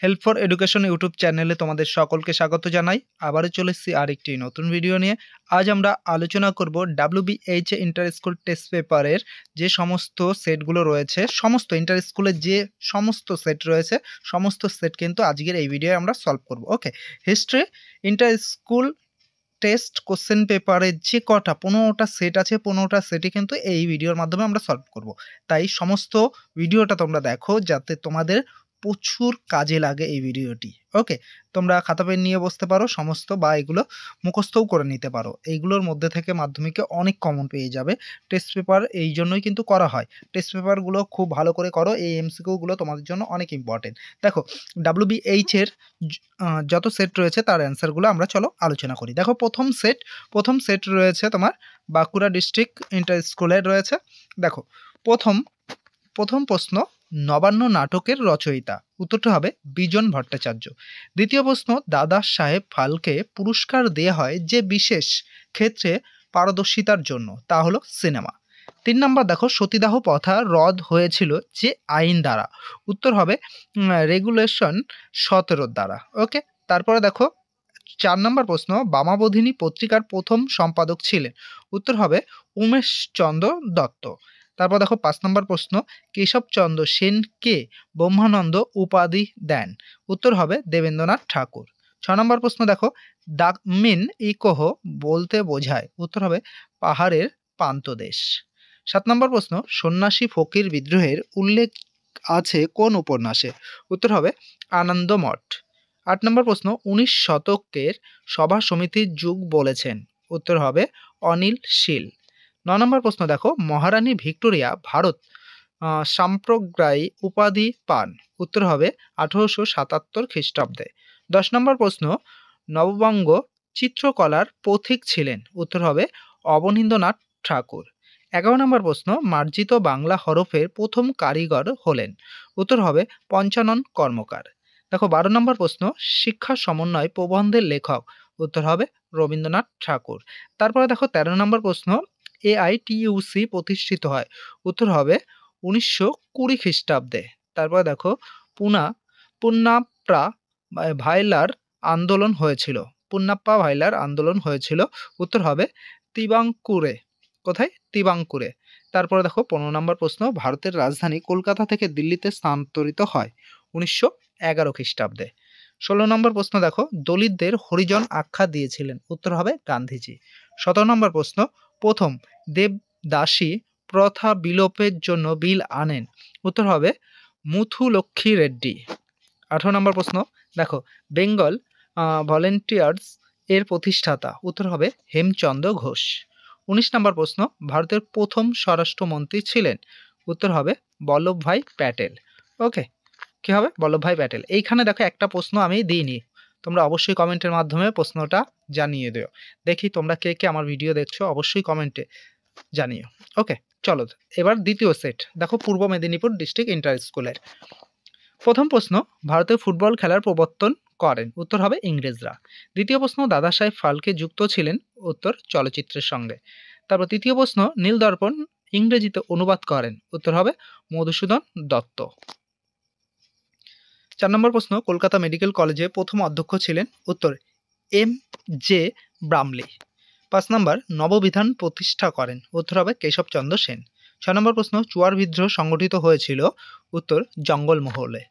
Help for education YouTube চ্যানেলে তোমাদের সকলকে স্বাগত জানাই। আবারও চলে এসেছি আরেকটি নতুন ভিডিও নিয়ে। আজ আমরা আলোচনা করব WBH ইন্টার স্কুল টেস্ট পেপারের যে সমস্ত সেটগুলো রয়েছে, সমস্ত ইন্টার স্কুলের যে সমস্ত সেট রয়েছে, সমস্ত সেট কিন্তু আজকের এই ভিডিওয়ে আমরা সলভ করব। Okay, history inter school test question পেপারের যে কটা 15টা সেট আছে, 15টা সেটই কিন্তু এই ভিডিওর মাধ্যমে আমরা সলভ করব। তাই সমস্ত ভিডিওটা তোমরা দেখো যাতে তোমাদের প্রচুর কাজে লাগে এই ভিডিওটি। ওকে, তোমরা খাতা পেন নিয়ে বসতে পারো সমস্ত, বা এগুলো মুখস্থও করে নিতে পারো। এইগুলোর মধ্যে থেকে মাধ্যমিকে অনেক কমন পেয়ে যাবে। টেস্ট পেপার এই জন্যই কিন্তু করা হয়। টেস্ট পেপারগুলো খুব ভালো করে করো, এই এমসিকিউগুলো তোমাদের জন্য অনেক ইম্পর্টেন্ট। দেখো WBH এর যত সেট রয়েছে তার অ্যান্সারগুলো আমরা চলো আলোচনা করি। দেখো প্রথম সেট রয়েছে তোমার বাঁকুড়া ডিস্ট্রিক্ট ইন্টার স্কুলের রয়েছে। দেখো প্রথম প্রশ্ন, নবান্ন নাটকের রচয়িতা। উত্তরটা হবে বিজন ভট্টাচার্য। দ্বিতীয় প্রশ্ন, দাদা সাহেব ফালকে পুরস্কার দেয়া হয় যে বিশেষ ক্ষেত্রে পারদর্শিতার জন্য, তা হলো সিনেমা। 3 নম্বর দেখো, সতীদাহ প্রথা রদ হয়েছিল যে আইন দ্বারা। উত্তর হবে রেগুলেশন 17 দ্বারা। ওকে, তারপরে দেখো 4 নম্বর প্রশ্ন, বামাবোধিনী পত্রিকার প্রথম সম্পাদক ছিলেন। উত্তর হবে উমেশচন্দ্র দত্ত। তারপর দেখো 5 নম্বর প্রশ্ন, কেশবচন্দ্র সেনকে ব্রহ্মানন্দ উপাধি দেন। উত্তর হবে দেবেন্দ্রনাথ ঠাকুর। 6 নম্বর প্রশ্ন দেখো, দাকমিন ইকোহ বলতে বোঝায়। উত্তর হবে পাহাড়ের প্রান্তদেশ। 7 নম্বর প্রশ্ন, সন্ন্যাসী ফকির বিদ্রোহের উল্লেখ আছে কোন উপন্যাসে। উত্তর হবে আনন্দমঠ। 8 নম্বর প্রশ্ন, 19 শতকের সভা সমিতির যুগ বলেছেন। উত্তর হবে অনিল শীল। 9 নম্বর প্রশ্ন দেখো, মহারানী ভিক্টোরিয়া ভারত সাম্প্রদায়ী উপাধি পান। উত্তর হবে 1877 খ্রিস্টাব্দে। 10 নম্বর প্রশ্ন, নববঙ্গ চিত্রকলার পথিক ছিলেন। উত্তর হবে অবনীন্দ্রনাথ ঠাকুর। 11 নম্বর প্রশ্ন, মার্জিত বাংলা হরফের প্রথম কারিগর হলেন। উত্তর হবে পঞ্চানন কর্মকার। দেখো 12 নম্বর প্রশ্ন, শিক্ষা সমন্বয় প্রবন্ধের লেখক। উত্তর হবে রবীন্দ্রনাথ ঠাকুর। তারপরে দেখো 13 নম্বর প্রশ্ন, AITUC প্রতিষ্ঠিত হয়। উত্তর হবে 1920 খ্রিস্টাব্দে। তারপরে দেখো পুন্নাপ্রা ভাইলার আন্দোলন হয়েছিল। পুন্নাপ্পা ভাইলার আন্দোলন হয়েছিল। উত্তর হবে তিবাঙ্কুরে। কোথায়? তিবাঙ্কুরে। তারপরে দেখো 15 নম্বর প্রশ্ন, ভারতের রাজধানী কলকাতা থেকে দিল্লিতে স্থানান্তরিত হয় 1911 খ্রিস্টাব্দে। 16 নম্বর প্রশ্ন দেখো, দলিতদের হরিজন আখ্যা দিয়েছিলেন। উত্তর হবে গান্ধীজি। 17 নম্বর প্রশ্ন, প্রথম দেবদাসী প্রথা বিলোপের জন্য বিল আনেন। উত্তর হবে মুথুলক্ষ্মী রেড্ডি। 18 নম্বর প্রশ্ন দেখো, বেঙ্গল ভলেন্টিয়ার্স এর প্রতিষ্ঠাতা। উত্তর হবে হেমচন্দ্র ঘোষ। 19 নম্বর প্রশ্ন, ভারতের প্রথম স্বরাষ্ট্রমন্ত্রী ছিলেন। উত্তর হবে বল্লভভাই প্যাটেল। ওকে, কি হবে? বল্লভভাই প্যাটেল। এইখানে দেখো একটা প্রশ্ন আমি দিইনি, তোমরা অবশ্যই কমেন্টের মাধ্যমে প্রশ্নটা জানিয়ে দিও। দেখি তোমরা কে কে আমার ভিডিও দেখছো, অবশ্যই কমেন্টে জানিও। ওকে, চলো এবার দ্বিতীয় সেট দেখো, পূর্ব মেদিনীপুর ডিস্ট্রিক্ট ইন্টার স্কুলের। প্রথম প্রশ্ন, ভারতের ফুটবল খেলার প্রবর্তন করেন। উত্তর হবে ইংরেজরা। দ্বিতীয় প্রশ্ন, দাদা সাহেব ফালকে যুক্ত ছিলেন। উত্তর চলচ্চিত্রের সঙ্গে। তারপর তৃতীয় প্রশ্ন, নীলদর্পণ ইংরেজিতে অনুবাদ করেন। উত্তর হবে মধুসূদন দত্ত। 4 নম্বর প্রশ্ন, কলকাতা মেডিকেল কলেজে প্রথম অধ্যক্ষ ছিলেন। উত্তর MJ ব্রামলি। 5 নম্বর, নববিধান প্রতিষ্ঠা করেন। উত্তর হবে কেশবচন্দ্র সেন। 6 নম্বর প্রশ্ন, চুয়ার বিদ্রোহ সংগঠিত হয়েছিল। উত্তর জঙ্গলমহলে।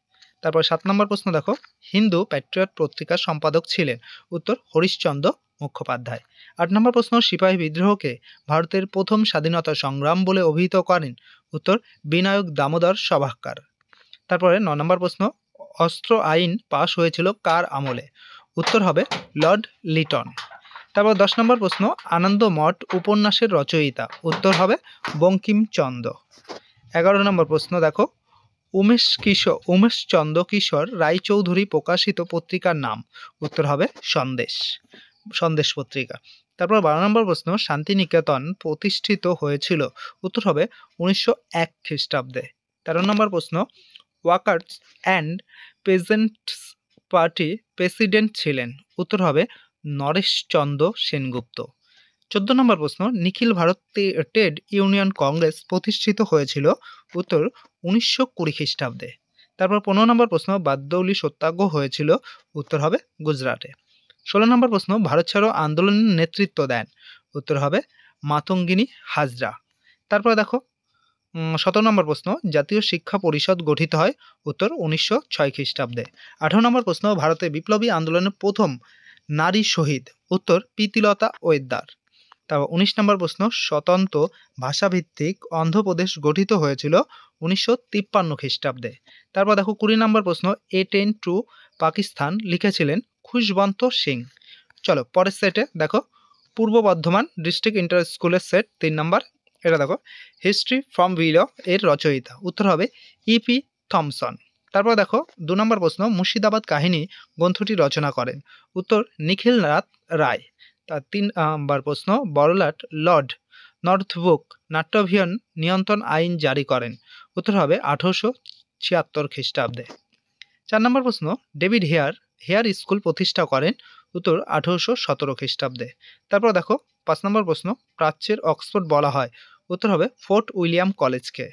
তারপর 7 নম্বর প্রশ্ন দেখো, হিন্দু প্যাট্রিয়ট পত্রিকার সম্পাদক ছিলেন। উত্তর হরিশচন্দ্র মুখোপাধ্যায়। 8 নম্বর প্রশ্ন, সিপাহী বিদ্রোহকে ভারতের প্রথম স্বাধীনতা সংগ্রাম বলে অভিহিত করেন। উত্তর বিনায়ক দামোদর সভাকর। তারপরে 9 নম্বর প্রশ্ন, অস্ত্র আইন পাশ হয়েছিল কার আমলে। উত্তর হবে লর্ড লিটন। তারপর 10 নম্বর প্রশ্ন, আনন্দমঠ উপন্যাসের রচয়িতা। উত্তর হবে বঙ্কিমচন্দ্র। 11 নম্বর প্রশ্ন দেখো, উমেশচন্দ্র কিশোর রায়চৌধুরী প্রকাশিত পত্রিকার নাম। উত্তর হবে সন্দেশ পত্রিকা। তারপর 12 নম্বর প্রশ্ন, শান্তিনিকেতন প্রতিষ্ঠিত হয়েছিল। উত্তর হবে 1901 খ্রিস্টাব্দে। 13 নম্বর প্রশ্ন, workers and peasants party president ছিলেন। উত্তর হবে নরেশচন্দ্র সেনগুপ্ত। 14 নম্বর প্রশ্ন, নিখিল ভারত ট্রেড ইউনিয়ন কংগ্রেস প্রতিষ্ঠিত হয়েছিল। উত্তর 1920 খ্রিস্টাব্দে। তারপর 15 নম্বর প্রশ্ন, বারদৌলি সত্যাগ্রহ হয়েছিল, উত্তর হবে গুজরাটে। 16 নম্বর প্রশ্ন, ভারত ছাড়ো আন্দোলনের নেতৃত্ব দেন, উত্তর হবে মাতঙ্গিনী হাজরা। তারপর দেখো 17 নম্বর প্রশ্ন, জাতীয় শিক্ষা পরিষদ গঠিত হয়, উত্তর 1906 খ্রিস্টাব্দে। 18 নম্বর প্রশ্ন, ভারতে বিপ্লবী আন্দোলনের প্রথম নারী শহীদ, উত্তর প্রীতিলতা ওয়েদ্দার। তারপর 19 নম্বর প্রশ্ন, স্বতন্ত্র ভাষাভিত্তিক অন্ধ্রপ্রদেশ গঠিত হয়েছিল 1953 খ্রিস্টাব্দে। তারপর দেখো 20 নম্বর প্রশ্ন, এ ট্রেন টু পাকিস্তান লিখেছিলেন খুশবন্ত সিং। চলো পরের সেটে দেখো, পূর্ব বর্ধমান ডিস্ট্রিক্ট ইন্টার স্কুলের সেট 3 নম্বর, এটা দেখো হিস্ট্রি ফ্রম বিলো এর রচয়িতা, উত্তর হবে ইপি থমসন। তারপর দেখো 2 নম্বর প্রশ্ন, মুর্শিদাবাদ কাহিনী গ্রন্থটি রচনা করেন, উত্তর নিখিলনাথ রায়। তার 3 নম্বর প্রশ্ন, বড়লাট লর্ড নর্থব্রুক নাট্যাভিযান নিয়ন্ত্রণ আইন জারি করেন, উত্তর হবে 1876 খ্রিস্টাব্দে। 4 নম্বর প্রশ্ন, ডেভিড হেয়ার স্কুল প্রতিষ্ঠা করেন, উত্তর 1817 খ্রিস্টাব্দে। তারপর দেখো 5 নম্বর প্রশ্ন, প্রাচ্যের অক্সফোর্ড বলা হয়, উত্তর হবে ফোর্ট উইলিয়াম কলেজকে।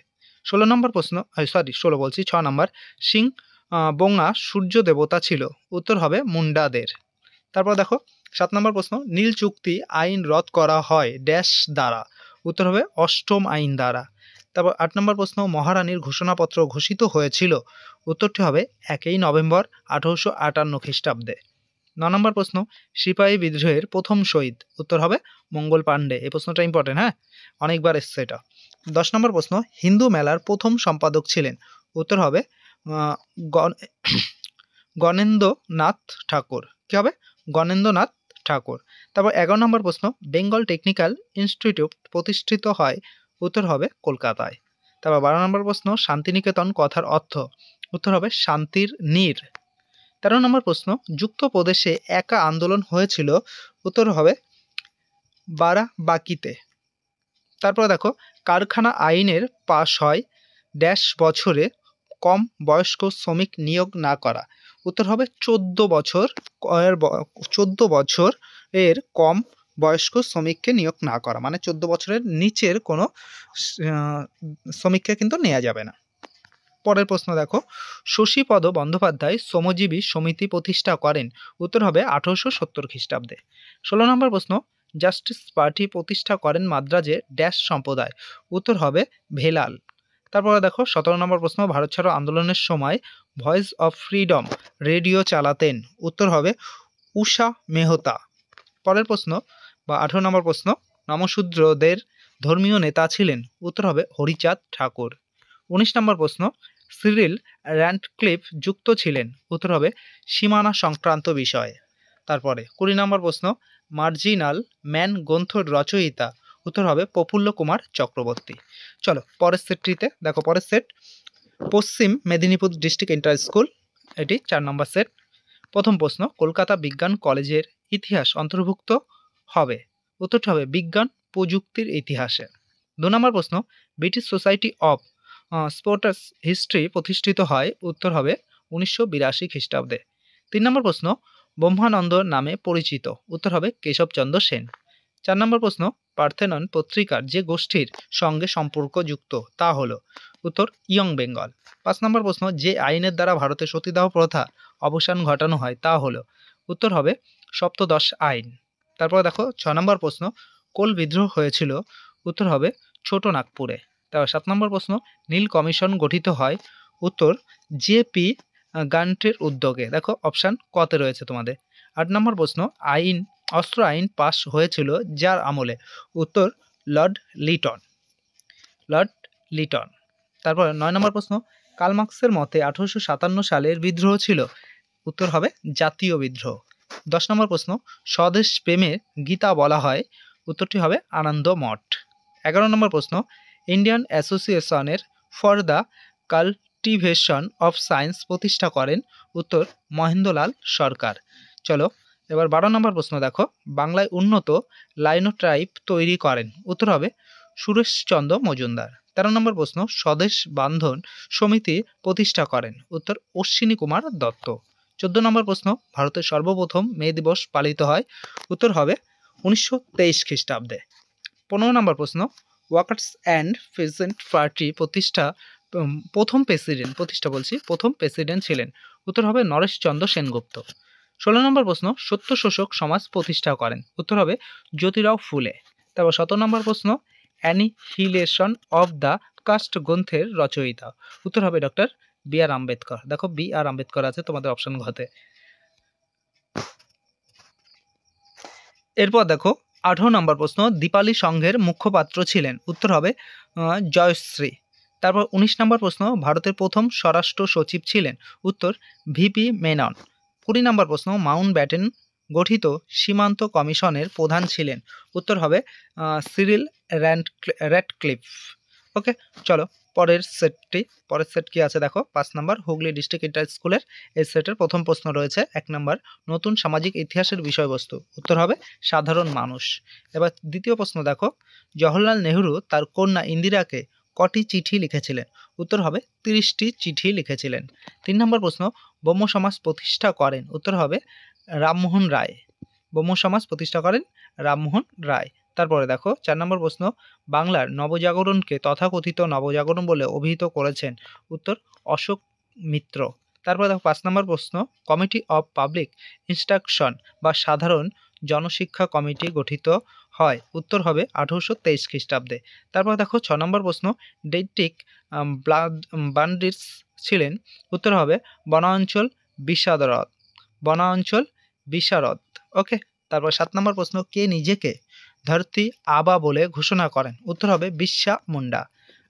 16 নম্বর প্রশ্ন, 6 নম্বর, সিং বঙ্গা সূর্য দেবতা ছিল, উত্তর হবে মুন্ডাদের। তারপর দেখো 7 নম্বর প্রশ্ন, নীল চুক্তি আইন রদ করা হয় ড্যাশ দ্বারা, উত্তর হবে অষ্টম আইন দ্বারা। তারপর 8 নম্বর প্রশ্ন, মহারানীর ঘোষণাপত্র ঘোষিত হয়েছিল, উত্তরটি হবে 1 নভেম্বর 1858 খ্রিস্টাব্দে। 9 নম্বর প্রশ্ন, সিপাহী বিদ্রোহের প্রথম শহীদ, উত্তর হবে মঙ্গল পাণ্ডে। এই প্রশ্নটা ইম্পর্টেন্ট, হ্যাঁ, অনেকবার এসছে এটা। 10 নম্বর প্রশ্ন, হিন্দু মেলার প্রথম সম্পাদক ছিলেন, উত্তর হবে গণেন্দ্রনাথ ঠাকুর। কি হবে? গণেন্দ্রনাথ ঠাকুর। তারপর 11 নম্বর প্রশ্ন, বেঙ্গল টেকনিক্যাল ইনস্টিটিউট প্রতিষ্ঠিত হয়, উত্তর হবে কলকাতায়। তারপর 12 নম্বর প্রশ্ন, শান্তিনিকেতন কথার অর্থ, উত্তর হবে শান্তির নীড়। 13 নম্বর প্রশ্ন, যুক্ত প্রদেশে একা আন্দোলন হয়েছিল, উত্তর হবে বারাবাঁকিতে। তারপর দেখো, কারখানা আইনের পাশ হয় ড্যাশ বছরে কম বয়স্ক শ্রমিক নিয়োগ না করা, উত্তর হবে 14 বছরের কম বয়স্ক শ্রমিককে নিয়োগ না করা, মানে 14 বছরের নিচের কোনো শ্রমিককে কিন্তু নেওয়া যাবে না। পরের প্রশ্ন দেখো, শশীপদ বন্দ্যোপাধ্যায় শ্রমজীবী সমিতি প্রতিষ্ঠা করেন, উত্তর হবে 1870 খ্রিস্টাব্দে। 16 নম্বর প্রশ্ন, জাস্টিস পার্টি প্রতিষ্ঠা করেন মাদ্রাজে ড্যাশ সম্প্রদায়, উত্তর হবে ভেলাল। তারপরে দেখো 17 নম্বর প্রশ্ন, ভারত ছাড়ো আন্দোলনের সময় ভয়েস অফ ফ্রিডম রেডিও চালাতেন, উত্তর হবে উষা মেহতা। পরের প্রশ্ন বা 18 নম্বর প্রশ্ন, নমশূদ্রদের ধর্মীয় নেতা ছিলেন, উত্তর হবে হরিচাঁদ ঠাকুর। 19 নম্বর প্রশ্ন, সিরিল র্যাডক্লিফ যুক্ত ছিলেন, উত্তর হবে সীমানা সংক্রান্ত বিষয়ে। তারপরে 20 নম্বর প্রশ্ন, মার্জিনাল ম্যান গ্রন্থর রচয়িতা, উত্তর হবে প্রফুল্ল কুমার চক্রবর্তী। চলো পরের সেটটিতে দেখো, পরের সেট পশ্চিম মেদিনীপুর ডিস্ট্রিক্ট ইন্টার স্কুল, এটি 4 নম্বর সেট। প্রথম প্রশ্ন, কলকাতা বিজ্ঞান কলেজের ইতিহাস অন্তর্ভুক্ত হবে, উত্তরটি হবে বিজ্ঞান প্রযুক্তির ইতিহাসে। 2 নম্বর প্রশ্ন, British society of sports history প্রতিষ্ঠিত হয়, উত্তর হবে 1982 খ্রিস্টাব্দে। 3 নম্বর প্রশ্ন, ব্রহ্মানন্দ নামে পরিচিত, উত্তর হবে কেশবচন্দ্র সেন। 4 নম্বর প্রশ্ন, পার্থেনন পত্রিকার যে গোষ্ঠীর সঙ্গে সম্পর্কযুক্ত তা হলো, উত্তর ইয়ং বেঙ্গল। 5 নম্বর প্রশ্ন, যে আইনের দ্বারা ভারতে সতীদাহ প্রথা অবসান ঘটানো হয় তা হলো, উত্তর হবে সপ্তদশ আইন। তারপর দেখো 6 নম্বর প্রশ্ন, কোল বিদ্রোহ হয়েছিল, উত্তর হবে ছোট নাগপুরে। তারপর 7 নম্বর প্রশ্ন, নীল কমিশন গঠিত হয়, উত্তর জেপি গান্টের উদ্যোগে। দেখো অপশান কতে রয়েছে তোমাদের। 8 নম্বর প্রশ্ন, অস্ত্র আইন পাস হয়েছিল যার আমলে, উত্তর লর্ড লিটন। তারপর 9 নম্বর প্রশ্ন, কার্ল মার্কসের মতে 1857 সালের বিদ্রোহ ছিল, উত্তর হবে জাতীয় বিদ্রোহ। 10 নম্বর প্রশ্ন, স্বদেশ প্রেমে গীতা বলা হয়, উত্তরটি হবে আনন্দ মঠ। 11 নম্বর প্রশ্ন, ইন্ডিয়ান অ্যাসোসিয়েশনের for the cultivation of science প্রতিষ্ঠা করেন, উত্তর মহেন্দ্রলাল সরকার। চলো এবার 12 নম্বর প্রশ্ন দেখো, বাংলায় উন্নত লাইনোটাইপ তৈরি করেন, উত্তর হবে সুরেশচন্দ্র মজুমদার। 13 নম্বর প্রশ্ন, স্বদেশ বান্ধন সমিতি প্রতিষ্ঠা করেন, উত্তর অশ্বিনী কুমার দত্ত। 14 নম্বর প্রশ্ন, ভারতের সর্বপ্রথম মে দিবস পালিত হয়, উত্তর হবে 1923 খ্রিস্টাব্দে। 15 নম্বর প্রশ্ন, ওয়ার্কার্স অ্যান্ড পেজেন্ট পার্টি প্রতিষ্ঠা প্রথম প্রেসিডেন্ট প্রতিষ্ঠা বলছি প্রথম প্রেসিডেন্ট ছিলেন? উত্তর হবে নরেশচন্দ্র সেনগুপ্ত। ১৬ নম্বর প্রশ্ন, সত্য শোষক সমাজ প্রতিষ্ঠা করেন? উত্তর হবে জ্যোতিরাও ফুলে। তারপর ১৭ নম্বর প্রশ্ন, অ্যানিহিলেশন অফ দ্য কাস্ট গ্রন্থের রচয়িতা? উত্তর হবে ডক্টর বি আর আম্বেদকর। দেখো বি আর আম্বেদকর আছে তোমাদের অপশন ঘতে। এরপর দেখো ১৮ নম্বর প্রশ্ন, দীপালি সংঘের মুখপাত্র ছিলেন? উত্তর হবে জয়শ্রী। তারপর ১৯ নম্বর প্রশ্ন, ভারতের প্রথম স্বরাষ্ট্র সচিব ছিলেন? উত্তর ভিপি মেনন। ২০ নম্বর প্রশ্ন, মাউন্ট ব্যাটেন গঠিত সীমান্ত কমিশনের প্রধান ছিলেন? উত্তর হবে সিরিল র্যাডক্লিফ। ওকে, চলো পরের সেট কি আছে দেখো। ৫ নম্বর, হুগলি ডিস্ট্রিক্ট ইন্টার স্কুলের এই সেটের প্রথম প্রশ্ন রয়েছে ১ নম্বর, নতুন সামাজিক ইতিহাসের বিষয়বস্তু? উত্তর হবে সাধারণ মানুষ। এবার দ্বিতীয় প্রশ্ন দেখো, জওহরলাল নেহরু তার কন্যা ইন্দিরাকে কটি চিঠি লিখেছিলেন? উত্তর হবে ৩০টি চিঠি লিখেছিলেন। ৩ নম্বর প্রশ্ন, ব্রহ্ম সমাজ প্রতিষ্ঠা করেন? উত্তর হবে রামমোহন রায়। ব্রহ্ম সমাজ প্রতিষ্ঠা করেন রামমোহন রায়। তারপরে দেখো ৪ নম্বর প্রশ্ন, বাংলার নবজাগরণকে তথাকথিত নবজাগরণ বলে অভিহিত করেছেন? উত্তর অশোক মিত্র। তারপরে দেখো ৫ নম্বর প্রশ্ন, কমিটি অফ পাবলিক ইনস্ট্রাকশন বা সাধারণ জনশিক্ষা কমিটি গঠিত হয়? উত্তর হবে ১৮২৩ খ্রিস্টাব্দে। তারপর দেখো ৬ নম্বর প্রশ্ন, ডেট্রিক বান্ডিটস ছিলেন? উত্তর হবে বনাঞ্চল বিশারদ। ওকে, তারপর ৭ নম্বর প্রশ্ন, কে নিজেকে ধরতি আবা বলে ঘোষণা করেন? উত্তর হবে বিরসা মুন্ডা।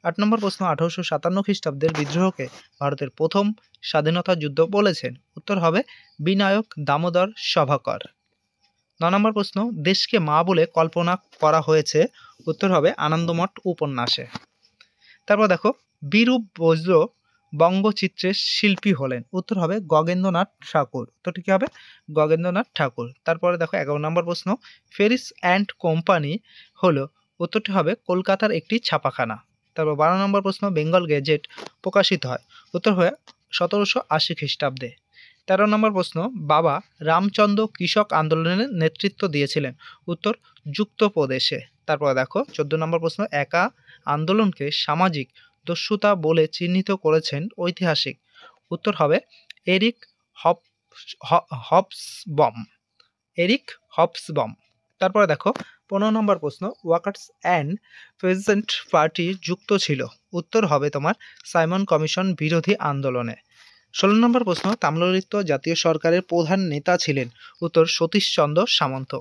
৮ নম্বর প্রশ্ন, ১৮৫৭ খ্রিস্টাব্দের বিদ্রোহকে ভারতের প্রথম স্বাধীনতা যুদ্ধ বলেছেন? উত্তর হবে বিনায়ক দামোদর সভাকর। ৯ নম্বর প্রশ্ন, দেশকে মা বলে কল্পনা করা হয়েছে? উত্তর হবে আনন্দমঠ উপন্যাসে। তারপর দেখো, বিরূপ বজ্র বঙ্গচিত্রের শিল্পী হলেন? উত্তর হবে গগেন্দ্রনাথ ঠাকুর। তো ঠিক হবে গগেন্দ্রনাথ ঠাকুর। তারপরে দেখো ১১ নম্বর প্রশ্ন, ফেরিস অ্যান্ড কোম্পানি হলো? উত্তরটি হবে কলকাতার একটি ছাপাখানা। তারপর ১২ নম্বর প্রশ্ন, বেঙ্গল গেজেট প্রকাশিত হয়? উত্তর হয় ১৭৮০ খ্রিস্টাব্দে। ১৩ নম্বর প্রশ্ন, বাবা রামচন্দ্র কৃষক আন্দোলনের নেতৃত্ব দিয়েছিলেন? উত্তর যুক্তপ্রদেশে। তারপরে দেখো ১৪ নম্বর প্রশ্ন, একা আন্দোলনকে সামাজিক দস্যুতা বলে চিহ্নিত করেছেন ঐতিহাসিক? উত্তর হবে এরিক হবসবম। তারপরে দেখো ১৫ নম্বর প্রশ্ন, ওয়ার্কার্স অ্যান্ড পেজেন্ট পার্টি যুক্ত ছিল? উত্তর হবে তোমার সাইমন কমিশন বিরোধী আন্দোলনে। ১৬ নম্বর প্রশ্ন, তাম্রলিপ্ত জাতীয় সরকারের প্রধান নেতা ছিলেন? উত্তর সতীশচন্দ্র সামন্ত।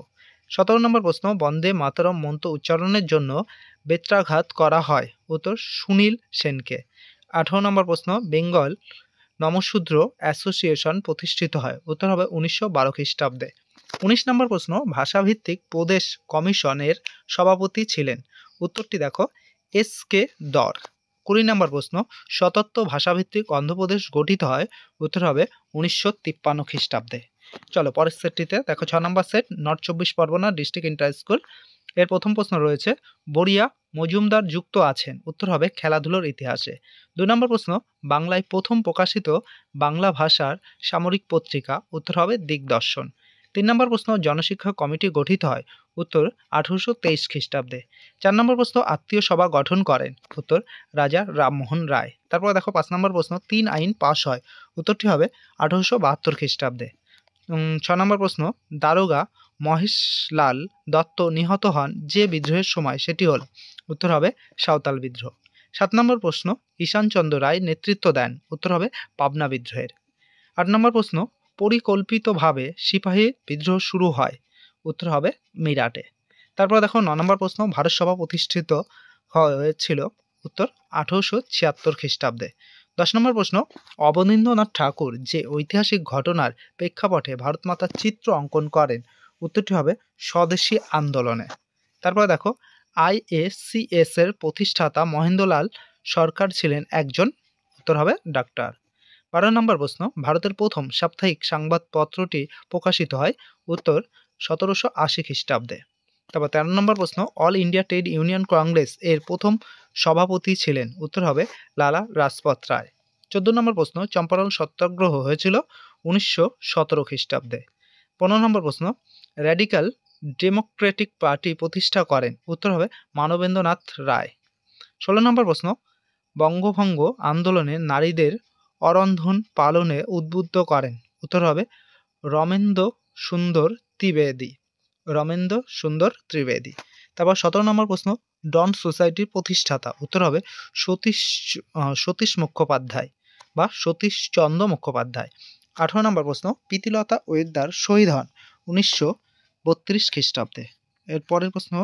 ১৭ নম্বর প্রশ্ন, বন্দে মাতরম মন্ত্র উচ্চারণের জন্য বেত্রাঘাত করা হয়? উত্তর সুনীল সেনকে। ১৮ নম্বর প্রশ্ন, বেঙ্গল নমশূদ্র অ্যাসোসিয়েশন প্রতিষ্ঠিত হয়? উত্তর হবে ১৯১২ খ্রিস্টাব্দে। ১৯ নম্বর প্রশ্ন, ভাষাভিত্তিক প্রদেশ কমিশনের সভাপতি ছিলেন? উত্তরটি দেখো এস কে দর। ২০ নম্বর প্রশ্ন, স্বতন্ত্র ভাষাভিত্তিক অন্ধ্রপ্রদেশ গঠিত হয়? উত্তর হবে ১৯৫৩ খ্রিস্টাব্দে। চলো পরের সেটটিতে দেখো ৬ নম্বর set, north ২৪ Pargana district inter school এর প্রথম প্রশ্ন রয়েছে, বড়িয়া মজুমদার যুক্ত আছেন? উত্তর হবে খেলাধুলোর ইতিহাসে। ২ নম্বর প্রশ্ন, বাংলায় প্রথম প্রকাশিত বাংলা ভাষার সামরিক পত্রিকা? উত্তর হবে দিগদর্শন। ৩ নম্বর প্রশ্ন, জনশিক্ষা কমিটি গঠিত হয়? উত্তর ১৮২৩ খ্রিস্টাব্দে। ৪ নম্বর প্রশ্ন, আত্মীয় সভা গঠন করেন? উত্তর রাজা রামমোহন রায়। তারপর দেখো ৫ নম্বর প্রশ্ন, ৩ আইন পাস হয়? উত্তরটি হবে ১৮৭২ খ্রিস্টাব্দে। ৬ নম্বর প্রশ্ন, দারোগা মহেশলাল দত্ত নিহত হন যে বিদ্রোহের সময়? সেটি হল? উত্তর হবে সাঁওতাল বিদ্রোহ। ৭ নম্বর প্রশ্ন, ঈশানচন্দ্র রায় নেতৃত্ব দেন? উত্তর হবে পাবনা বিদ্রোহের। ৮ নম্বর প্রশ্ন, পরিকল্পিতভাবে সিপাহী বিদ্রোহ শুরু হয়? উত্তর হবে মিরাটে। তারপর দেখো ৯ নম্বর প্রশ্ন, ভারত সভা প্রতিষ্ঠিত হয়েছিল? উত্তর ১৮৭৬ খ্রিস্টাব্দে। ১০ নম্বর প্রশ্ন, অবনীন্দ্রনাথ ঠাকুর যে ঐতিহাসিক ঘটনার প্রেক্ষাপটে ভারতমাতার চিত্র অঙ্কন করেন? উত্তরটি হবে স্বদেশী আন্দোলনে। তারপরে দেখো আইএসিএস এর প্রতিষ্ঠাতা মহেন্দ্রলাল সরকার ছিলেন একজন? উত্তর হবে ডাক্তার। ১২ নম্বর প্রশ্ন, ভারতের প্রথম সাপ্তাহিক সংবাদপত্রটি প্রকাশিত হয়? উত্তর ১৭৮০ খ্রিস্টাব্দে। তারপর ১৩ নম্বর প্রশ্ন, all India trade union Congress এর প্রথম সভাপতি ছিলেন? উত্তর হবে লালা রাজপথ রায়। ১৪ নম্বর প্রশ্ন, চম্পারণ সত্যাগ্রহ হয়েছিল ১৯১৭ খ্রিস্টাব্দে। ১৫ নম্বর প্রশ্ন, র্যাডিক্যাল ডেমোক্রেটিক পার্টি প্রতিষ্ঠা করেন? উত্তর হবে মানবেন্দ্রনাথ রায়। ১৬ নম্বর প্রশ্ন, বঙ্গভঙ্গ আন্দোলনে নারীদের অরন্ধন পালনে উদ্বুদ্ধ করেন? উত্তর হবে রমেন্দ্র সুন্দর ত্রিবেদী। রমেন্দ্র সুন্দর ত্রিবেদী। তারপর 17 নম্বর প্রশ্ন, ডন সোসাইটির প্রতিষ্ঠাতা? উত্তর হবে সতীশ মুখোপাধ্যায় বা সতীশচন্দ্র মুখোপাধ্যায়। 18 নম্বর প্রশ্ন, প্রীতিলতা ওয়েদার শহীদ হন 1932 খ্রিস্টাব্দে। এর পরের প্রশ্ন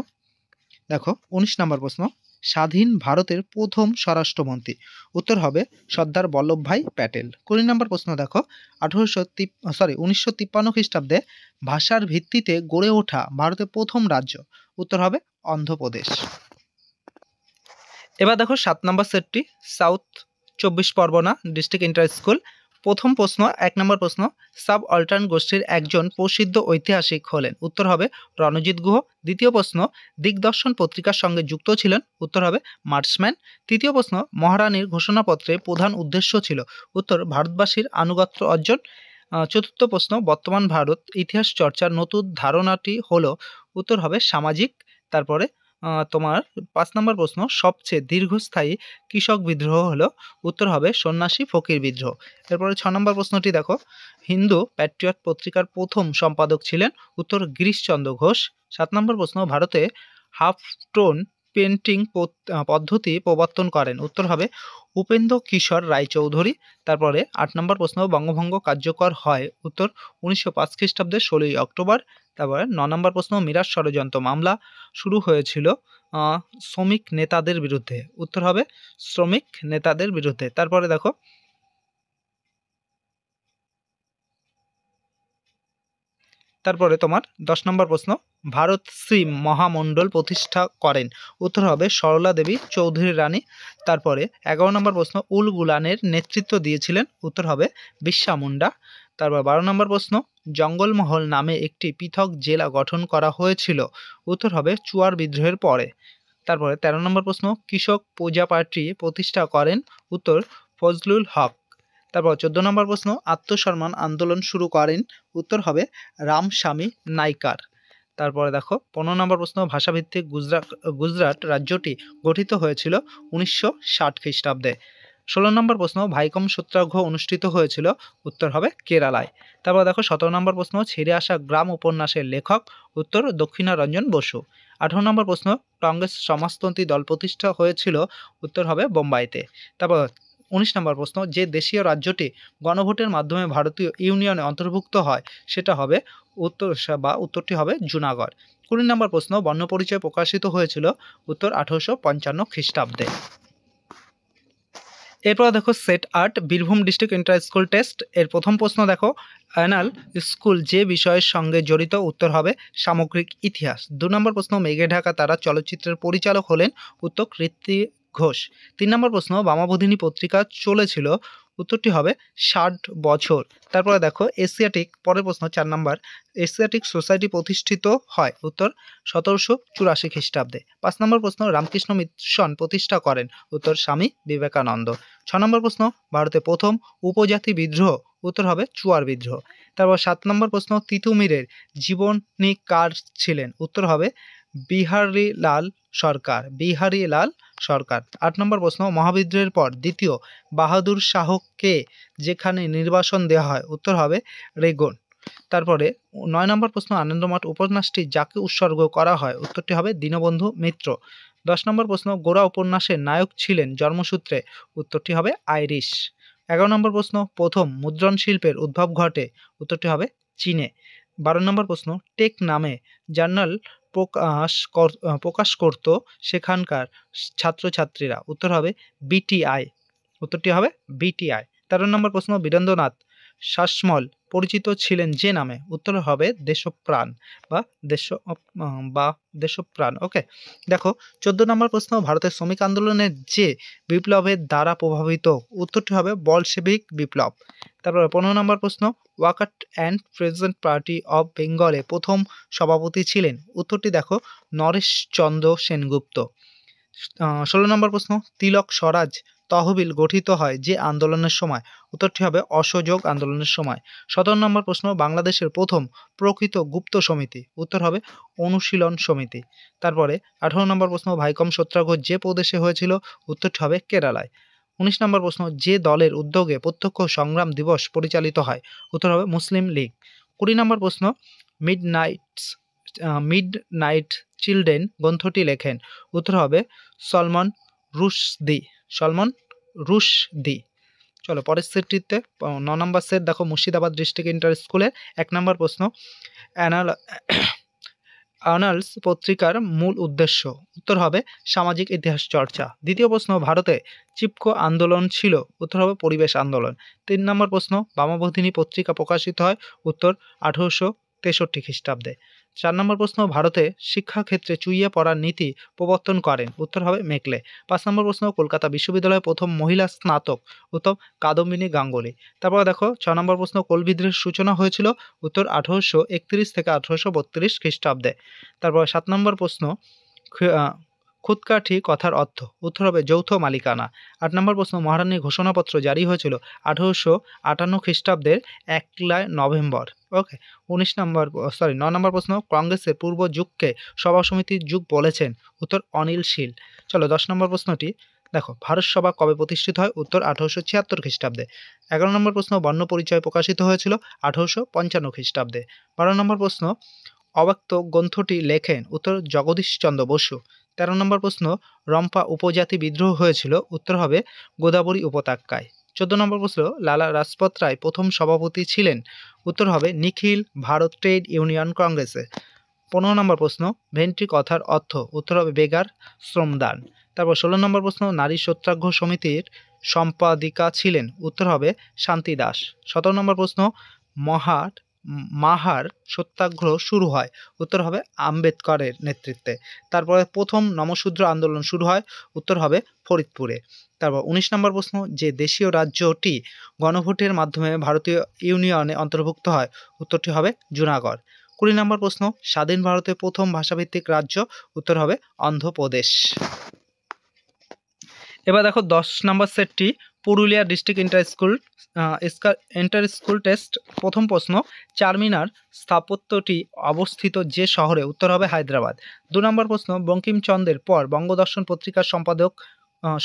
দেখো 19 নম্বর প্রশ্ন, স্বাধীন ভারতের প্রথম স্বরাষ্ট্রমন্ত্রী? উত্তর হবে সর্দার বল্লভভাই প্যাটেল। 20 নম্বর প্রশ্ন দেখো 1953 খ্রিস্টাব্দে ভাষার ভিত্তিতে গড়ে ওঠা ভারতের প্রথম রাজ্য? উত্তর হবে অন্ধ্রপ্রদেশ। এবার দেখো 7 নম্বর সেটটি, south 24 Pargana district inter school. প্রথম প্রশ্ন 1 নম্বর প্রশ্ন, সাব অল্টার্ন গোষ্ঠীর একজন প্রসিদ্ধ ঐতিহাসিক হলেন? উত্তর হবে রণজিৎ গুহ। দ্বিতীয় প্রশ্ন, দিগদর্শন পত্রিকার সঙ্গে যুক্ত ছিলেন? উত্তর হবে মার্চম্যান। তৃতীয় প্রশ্ন, মহারানীর ঘোষণাপত্রে প্রধান উদ্দেশ্য ছিল? উত্তর ভারতবাসীর আনুগত্য অর্জন। চতুর্থ প্রশ্ন, বর্তমান ভারত ইতিহাস চর্চার নতুন ধারণাটি হলো? উত্তর হবে সামাজিক। তারপরে তোমার 5 নম্বর প্রশ্ন, সবচেয়ে দীর্ঘস্থায়ী কৃষক বিদ্রোহ হলো? উত্তর হবে সন্ন্যাসী ফকির বিদ্রোহ। এরপরে 6 নম্বর প্রশ্নটি দেখো, হিন্দু প্যাট্রিয়ট পত্রিকার প্রথম সম্পাদক ছিলেন? উত্তর গিরিশচন্দ্র ঘোষ। 7 নম্বর প্রশ্ন, ভারতে হাফ টোন পেন্টিং পদ্ধতি প্রবর্তন করেন? উত্তর হবে উপেন্দ্র কিশোর রায়চৌধুরী। তারপরে 8 নম্বর প্রশ্ন, বঙ্গভঙ্গ কার্যকর হয়? উত্তর 1905 খ্রিস্টাব্দের 16ই অক্টোবর। তারপরে 9 নম্বর প্রশ্ন, মিরাট ষড়যন্ত্র মামলা শুরু হয়েছিল শ্রমিক নেতাদের বিরুদ্ধে? উত্তর হবে শ্রমিক নেতাদের বিরুদ্ধে। তারপরে দেখো তোমার 10 নম্বর প্রশ্ন, ভারত শ্রী মহামণ্ডল প্রতিষ্ঠা করেন? উত্তর হবে সরলা দেবী চৌধুরী রানী। তারপরে 11 নম্বর প্রশ্ন, উল গুলানের নেতৃত্ব দিয়েছিলেন? উত্তর হবে বিরসা মুন্ডা। তারপর 12 নম্বর প্রশ্ন, জঙ্গলমহল নামে একটি পৃথক জেলা গঠন করা হয়েছিল? উত্তর হবে চুয়ার বিদ্রোহের পরে। তারপরে 13 নম্বর প্রশ্ন, কৃষক প্রজা পার্টি প্রতিষ্ঠা করেন? উত্তর ফজলুল হক। তারপর 14 নম্বর প্রশ্ন, আত্মসম্মান আন্দোলন শুরু করেন? উত্তর হবে রামস্বামী নাইকার। তারপরে দেখো 15 নম্বর প্রশ্ন, ভাষাভিত্তিক গুজরাট রাজ্যটি গঠিত হয়েছিল 1960 খ্রিস্টাব্দে। 16 নম্বর প্রশ্ন, ভাইকম সত্যাগ্রহ অনুষ্ঠিত হয়েছিল? উত্তর হবে কেরালায়। তারপর দেখো 17 নম্বর প্রশ্ন, ছেড়ে আসা গ্রাম উপন্যাসের লেখক? উত্তর দক্ষিণারঞ্জন বসু। 18 নম্বর প্রশ্ন, কংগ্রেস সমাজতন্ত্রী দল প্রতিষ্ঠা হয়েছিল? উত্তর হবে বোম্বাইতে। তারপর 19 নম্বর প্রশ্ন, যে দেশীয় রাজ্যটি গণভোটের মাধ্যমে ভারতীয় ইউনিয়নে অন্তর্ভুক্ত হয় সেটা হবে? উত্তরটি হবে জুনাগড়। 20 নম্বর প্রশ্ন, বর্ণপরিচয় প্রকাশিত হয়েছিল? উত্তর 1855 খ্রিস্টাব্দে। এরপর দেখো set 8 Birbhum district inter school test. এর প্রথম প্রশ্ন দেখো, অ্যানাল স্কুল যে বিষয়ের সঙ্গে জড়িত? উত্তর হবে সামগ্রিক ইতিহাস। 2 নম্বর প্রশ্ন, মেঘে ঢাকা তারা চলচ্চিত্রের পরিচালক হলেন? উত্তর ঋত্বিক ঘোষ। 3 নম্বর প্রশ্ন, বামাবোধিনী পত্রিকা চলেছিল? উত্তরটি হবে 60 বছর। তারপরে দেখো এশিয়াটিক, পরের প্রশ্ন 4 নম্বর, এশিয়াটিক সোসাইটি প্রতিষ্ঠিত হয়? উত্তর 1784 খ্রিস্টাব্দে। 5 নম্বর প্রশ্ন, রামকৃষ্ণ মিশন প্রতিষ্ঠা করেন? উত্তর স্বামী বিবেকানন্দ। 6 নম্বর প্রশ্ন, ভারতে প্রথম উপজাতি বিদ্রোহ? উত্তর হবে চুয়ার বিদ্রোহ। তারপর 7 নম্বর প্রশ্ন, তিতুমিরের জীবনী কার ছিলেন? উত্তর হবে বিহারীলাল সরকার। বিহারীলাল সরকার। 8 নম্বর প্রশ্ন, মহাবিদ্রোহের পর দ্বিতীয় বাহাদুর শাহকে যেখানে নির্বাসন দেওয়া হয়? উত্তর হবে রেগন। তারপরে 9 নম্বর প্রশ্ন, আনন্দমঠ উপন্যাসটি যাকে উৎসর্গ করা হয়? উত্তরটি হবে দীনবন্ধু মিত্র। 10 নম্বর প্রশ্ন, গোরা উপন্যাসের নায়ক ছিলেন জন্মসূত্রে? উত্তরটি হবে আইরিশ। 11 নম্বর প্রশ্ন, প্রথম মুদ্রণ শিল্পের উদ্ভব ঘটে? উত্তরটি হবে চীনে। 12 নম্বর প্রশ্ন, টেক নামে জার্নাল প্রকাশ করত সেখানকার ছাত্রছাত্রীরা? উত্তর হবে বিটিআই। উত্তরটি হবে বিটিআই। 13 নম্বর প্রশ্ন, বীরেন্দ্রনাথ শাসমল পরিচিত ছিলেন যে নামে? উত্তর হবে দেশপ্রাণ বা দেশপ্রাণ। ওকে, দেখো 14 নম্বর প্রশ্ন, ভারতের শ্রমিক আন্দোলনের যে বিপ্লবের দ্বারা প্রভাবিত? উত্তরটি হবে বলশেভিক বিপ্লব। তারপর 15 নম্বর প্রশ্ন, worker and present party of বেঙ্গলে প্রথম সভাপতি ছিলেন? উত্তরটি দেখো নরেশচন্দ্র সেনগুপ্ত। 16 নম্বর প্রশ্ন, তিলক স্বরাজ তহবিল গঠিত হয় যে আন্দোলনের সময়? উত্তরটি হবে অসহযোগ আন্দোলনের সময়। 17 নম্বর প্রশ্ন, বাংলাদেশের প্রথম প্রকৃত গুপ্ত সমিতি? উত্তর হবে অনুশীলন সমিতি। তারপরে 18 নম্বর প্রশ্ন, ভাইকম সত্যাগ্রহ যে প্রদেশে হয়েছিল? উত্তরটি হবে কেরালায়। 19 নম্বর প্রশ্ন, যে দলের উদ্যোগে প্রত্যক্ষ সংগ্রাম দিবস পরিচালিত হয়? উত্তর হবে মুসলিম লীগ। 20 নম্বর প্রশ্ন, মিডনাইট চিলড্রেন গ্রন্থটি লেখেন? উত্তর হবে সলমন রুশদি। সলমন রুশদি। চলো পরের সেটটিতে 9 নম্বর সেট দেখো, মুর্শিদাবাদ ডিস্ট্রিক্ট ইন্টার স্কুলের 1 নম্বর প্রশ্ন, আনালস পত্রিকার মূল উদ্দেশ্য? উত্তর হবে সামাজিক ইতিহাস চর্চা। দ্বিতীয় প্রশ্ন, ভারতে চিপকো আন্দোলন ছিল? উত্তর হবে পরিবেশ আন্দোলন। 3 নম্বর প্রশ্ন, বামাবোধিনী পত্রিকা প্রকাশিত হয়? উত্তর 1863 খ্রিস্টাব্দে। 4 নম্বর প্রশ্ন, ভারতে শিক্ষাক্ষেত্রে চুইয়ে পড়ার নীতি প্রবর্তন করেন? উত্তর হবে মেকলে। 5 নম্বর প্রশ্ন, কলকাতা বিশ্ববিদ্যালয়ের প্রথম মহিলা স্নাতক? উত্তর কাদম্বিনী গাঙ্গুলি। তারপরে দেখো 6 নম্বর প্রশ্ন, কোল বিদ্রোহের সূচনা হয়েছিল? উত্তর 1831 থেকে 1832 খ্রিস্টাব্দে। তারপর 7 নম্বর প্রশ্ন, খুদকাঠি কথার অর্থ? উত্তর হবে যৌথ মালিকানা। 8 নম্বর প্রশ্ন, মহারানীর ঘোষণাপত্র জারি হয়েছিল 1858 খ্রিস্টাব্দের 1 নভেম্বর। ওকে। 9 নম্বর প্রশ্ন, কংগ্রেসের পূর্ব যুগকে সভা সমিতির যুগ বলেছেন? উত্তর অনিল শীল। চলো 10 নম্বর প্রশ্নটি দেখো, ভারত সভা কবে প্রতিষ্ঠিত হয়? উত্তর 1876 খ্রিস্টাব্দে। 11 নম্বর প্রশ্ন, বর্ণ পরিচয় প্রকাশিত হয়েছিল 1855 খ্রিস্টাব্দে। 12 নম্বর প্রশ্ন, অব্যক্ত গ্রন্থটি লেখেন? উত্তর জগদীশচন্দ্র বসু। 13 নম্বর প্রশ্ন, রম্পা উপজাতি বিদ্রোহ হয়েছিল? উত্তর হবে গোদাবরী উপত্যকায়। 14 নম্বর প্রশ্ন, লালা রাজপথ রায় প্রথম সভাপতি ছিলেন? উত্তর হবে নিখিল ভারত ট্রেড ইউনিয়ন কংগ্রেসে। 15 নম্বর প্রশ্ন, ভেন্ট্রি কথার অর্থ? উত্তর হবে বেগার শ্রমদান। তারপর 16 নম্বর প্রশ্ন, নারী সত্যাগ্রহ সমিতির সম্পাদিকা ছিলেন? উত্তর হবে শান্তি দাস। 17 নম্বর প্রশ্ন, মাহার সত্যাগ্রহ শুরু হয়? উত্তর হবে আম্বেদকরের নেতৃত্বে। তারপরে প্রথম নমশূদ্র আন্দোলন শুরু হয়? উত্তর হবে ফরিদপুরে। তারপর 19 নম্বর প্রশ্ন, যে দেশীয় রাজ্যটি গণভোটের মাধ্যমে ভারতীয় ইউনিয়নে অন্তর্ভুক্ত হয়? উত্তরটি হবে জুনাগড়। 20 নম্বর প্রশ্ন, স্বাধীন ভারতের প্রথম ভাষাভিত্তিক রাজ্য? উত্তর হবে অন্ধ্রপ্রদেশ। এবার দেখো 10 নম্বর সেটটি, Purulia district inter school test. প্রথম প্রশ্ন, চারমিনার স্থাপত্যটি অবস্থিত যে শহরে? উত্তর হবে হায়দ্রাবাদ। 2 নম্বর প্রশ্ন, বঙ্কিমচন্দ্রের পর বঙ্গদর্শন পত্রিকার